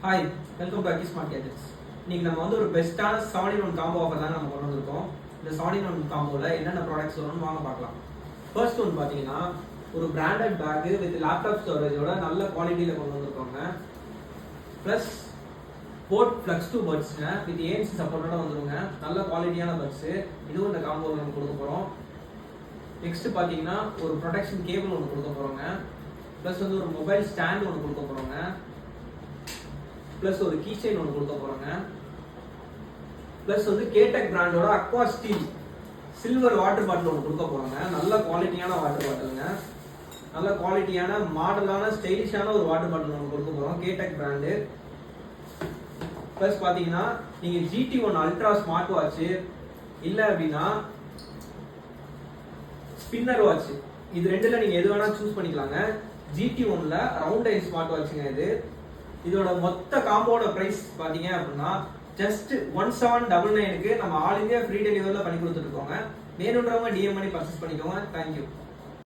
Hi, welcome to Akki smart gadgets. இன்னைக்கு நம்ம வந்து ஒரு பெஸ்ட்டான 7-in-1 காம்போ ஆஃபர் தான் நம்ம கொண்டு வந்திருக்கோம். இந்த 7-in-1 காம்போவில் என்னென்ன ப்ராடக்ட்ஸ் வரும்னு வாங்க பார்க்கலாம். ஃபர்ஸ்ட் ஒன்று பார்த்தீங்கன்னா ஒரு பிராண்டட் பேக்கு வித் லேப்டாப் ஸ்டோரேஜோட நல்ல குவாலிட்டியில் கொண்டு வந்திருக்கோங்க. ப்ளஸ் போட் ஃப்ளக்ஸ் 2 பட்ஸுங்க வித் ஏஎன்சி சப்போர்ட்டோட வந்துருங்க. நல்ல குவாலிட்டியான பட்ஸு, இதுவும் இந்த காம்போவில் நம்ம கொடுக்க போகிறோம். நெக்ஸ்ட் பார்த்தீங்கன்னா ஒரு ப்ரொடெக்ஷன் கேபிள் ஒன்று கொடுக்க போகிறோங்க. ப்ளஸ் வந்து ஒரு மொபைல் ஸ்டாண்ட் ஒன்று கொடுக்க போகிறோங்க. ப்ளஸ் ஒரு கீ செயின் ஒன்று கொடுக்க போகிறோங்க. ப்ளஸ் வந்து கேடெக் பிராண்டோட aqua steel silver water bottle ஒன்று கொடுக்க போகிறோங்க. நல்ல குவாலிட்டியான வாட்டர் பாட்டிலுங்க. நல்ல குவாலிட்டியான மாடலான ஸ்டைலிஷான ஒரு வாட்டர் பாட்டில் ஒன்று கொடுக்க போகிறோம், கேடெக் பிராண்டு. ப்ளஸ் பார்த்தீங்கன்னா நீங்கள் GT1 அல்ட்ரா ஸ்மார்ட் வாட்ச் இல்லை அப்படின்னா ஸ்பின்னர் வாட்ச், இது ரெண்டுல நீங்கள் எது வேணால் சூஸ் பண்ணிக்கலாங்க. GT1ல ரவுண்ட் ஐ ஸ்மார்ட் வாட்சுங்க. இதோட மொத்த காம்போட பிரைஸ் பாத்தீங்க அப்படின்னா ஜஸ்ட் 1799க்கு நம்ம ஆல் இந்தியா ஃப்ரீ டெலிவரியில் பண்ணி கொடுத்துட்டு இருக்கோங்க. வேணுன்றவங்க DM பண்ணி பர்ச்சேஸ் பண்ணிக்கோங்க. தேங்க்யூ.